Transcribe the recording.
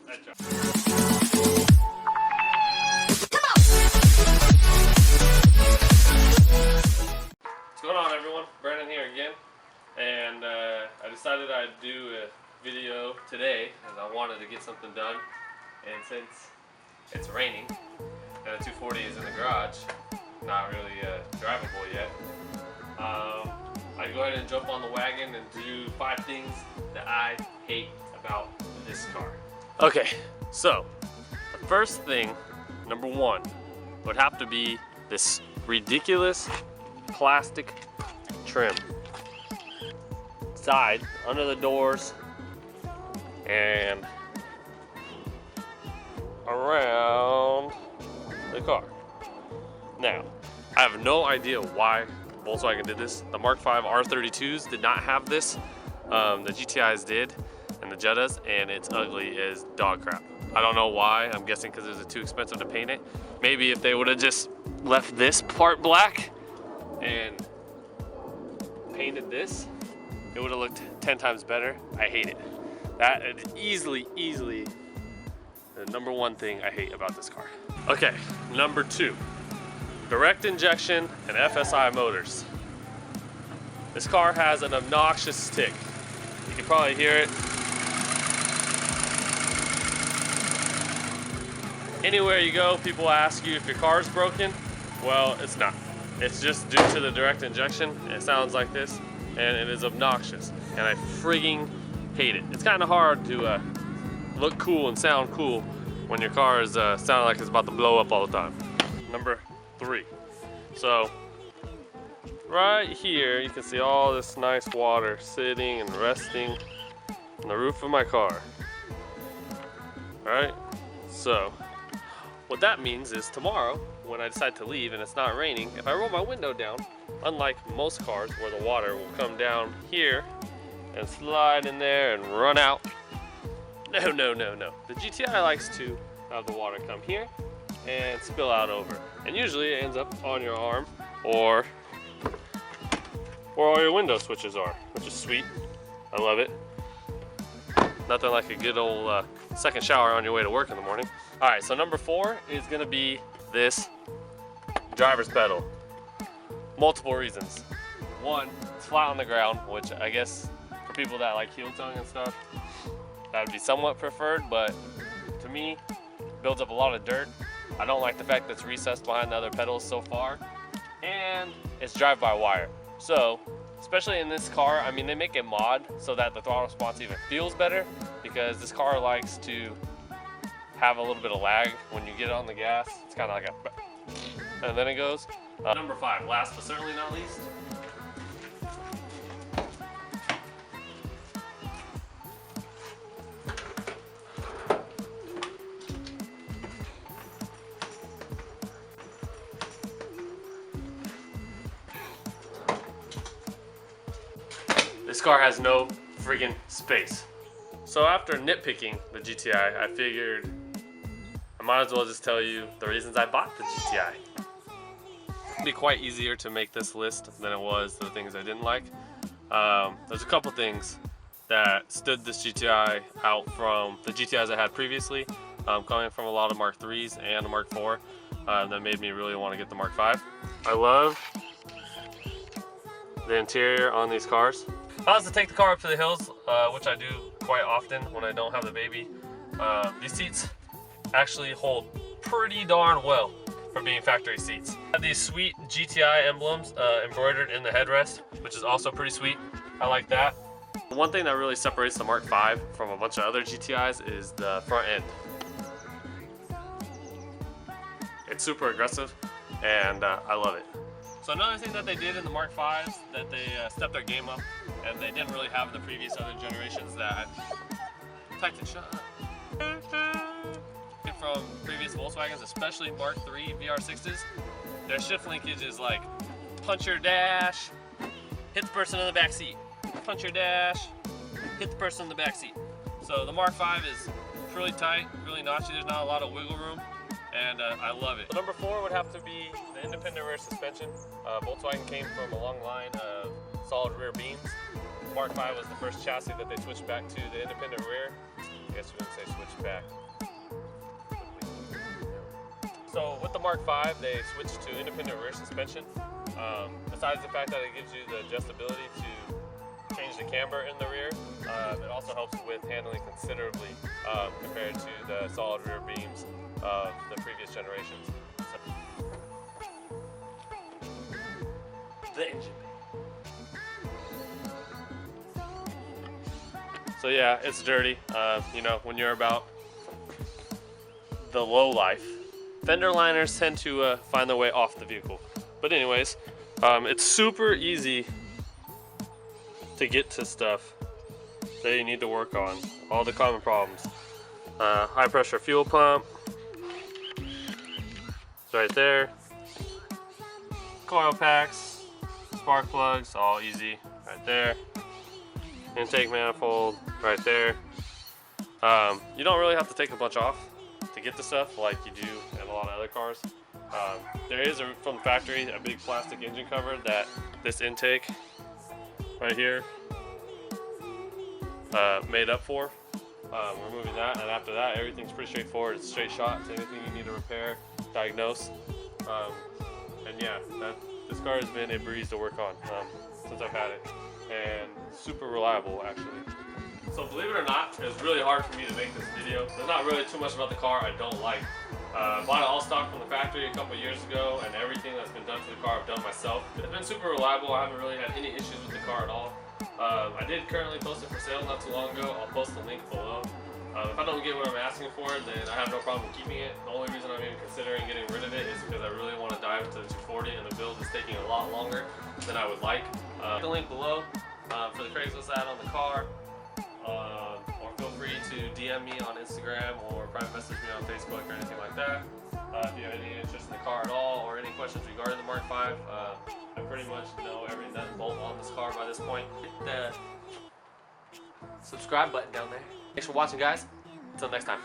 Nice job. What's going on, everyone? Brandon here again, and I decided I'd do a video today as I wanted to get something done. And since it's raining and the 240 is in the garage, not really drivable yet, I go ahead and jump on the wagon and do 5 things that I hate about this car. Okay, so the first thing, number 1, would have to be this ridiculous plastic trim. Side, under the doors, and around the car. Now, I have no idea why Volkswagen did this. The Mark 5 R32s did not have this. The GTIs did, and the Jettas, and it's ugly as dog crap. I don't know why. I'm guessing because it was too expensive to paint it. Maybe if they would have just left this part black and painted this, it would have looked 10 times better. I hate it. That is easily the number 1 thing I hate about this car. Okay, number 2, direct injection and FSI motors. This car has an obnoxious tick. You can probably hear it. Anywhere you go, people ask you if your car is broken. Well, it's not. It's just due to the direct injection. It sounds like this, and it is obnoxious, and I frigging hate it. It's kind of hard to look cool and sound cool when your car is sounding like it's about to blow up all the time. Number 3. So right here, you can see all this nice water sitting and resting on the roof of my car. All right, so what that means is tomorrow, when I decide to leave and it's not raining, if I roll my window down, unlike most cars where the water will come down here and slide in there and run out. No. The GTI likes to have the water come here and spill out over. And usually it ends up on your arm or where all your window switches are, which is sweet. I love it. Nothing like a good old second shower on your way to work in the morning. All right, so number 4 is gonna be this driver's pedal. Multiple reasons. 1, it's flat on the ground, which I guess for people that like heel tongue and stuff, that would be somewhat preferred, but to me, it builds up a lot of dirt. I don't like the fact that it's recessed behind the other pedals so far, and it's drive-by-wire. So, especially in this car, I mean, they make a mod so that the throttle response even feels better, because this car likes to have a little bit of lag when you get on the gas. It's kind of like a, and then it goes. Number 5, last but certainly not least, this car has no friggin' space. So after nitpicking the GTI, I figured I might as well just tell you the reasons I bought the GTI. It'd be quite easier to make this list than it was the things I didn't like. There's a couple things that stood this GTI out from the GTIs I had previously, coming from a lot of Mark 3s and a Mark 4, that made me really want to get the Mark 5. I love the interior on these cars. If I was to take the car up to the hills, which I do quite often when I don't have the baby, these seats actually hold pretty darn well for being factory seats. I have these sweet GTI emblems embroidered in the headrest, which is also pretty sweet. I like that. One thing that really separates the Mark 5 from a bunch of other GTIs is the front end. It's super aggressive, and I love it. So another thing that they did in the Mark 5s, that they stepped their game up, and they didn't really have in the previous other generations that Titan shut up. From previous Volkswagens, especially Mark 3 VR6s, their shift linkage is like punch your dash, hit the person in the back seat, punch your dash, hit the person in the back seat. So the Mark 5 is really tight, really notchy. There's not a lot of wiggle room, and I love it. Number 4 would have to be the independent rear suspension. Volkswagen came from a long line of solid rear beams, Mark 5 was the first chassis that they switched back to the independent rear. I guess you wouldn't say switched back. So with the Mark 5, they switched to independent rear suspension. Besides the fact that it gives you the adjustability to change the camber in the rear, it also helps with handling considerably compared to the solid rear beams of the previous generations. The engine bay. So yeah, it's dirty. You know, when you're about the low life, fender liners tend to find their way off the vehicle. But anyways, it's super easy to get to stuff that you need to work on. All the common problems. High pressure fuel pump. It's right there. Coil packs. Spark plugs, all easy, right there. Intake manifold, right there. You don't really have to take a bunch off to get the stuff like you do in a lot of other cars. There is, from the factory, a big plastic engine cover that this intake right here made up for. Removing that, and after that, everything's pretty straightforward. It's straight shot. It's anything you need to repair, diagnose. And yeah, this car has been a breeze to work on since I've had it, and super reliable actually. So believe it or not, it was really hard for me to make this video. There's not really too much about the car I don't like. Bought it all stock from the factory a couple years ago, and everything that's been done to the car I've done myself. It's been super reliable. I haven't really had any issues with the car at all. I did currently post it for sale not too long ago. I'll post the link below. If I don't get what I'm asking for, then I have no problem keeping it. The only reason I'm even considering getting rid of it is because I really want to dive into the 240, and the build is taking a lot longer than I would like. The link below for the Craigslist ad on the car, or feel free to DM me on Instagram or private message me on Facebook or anything like that. If you have any interest in the car at all or any questions regarding the Mark 5, I pretty much know every nut and bolt on this car by this point. Hit the subscribe button down there. Thanks for watching, guys. Until next time.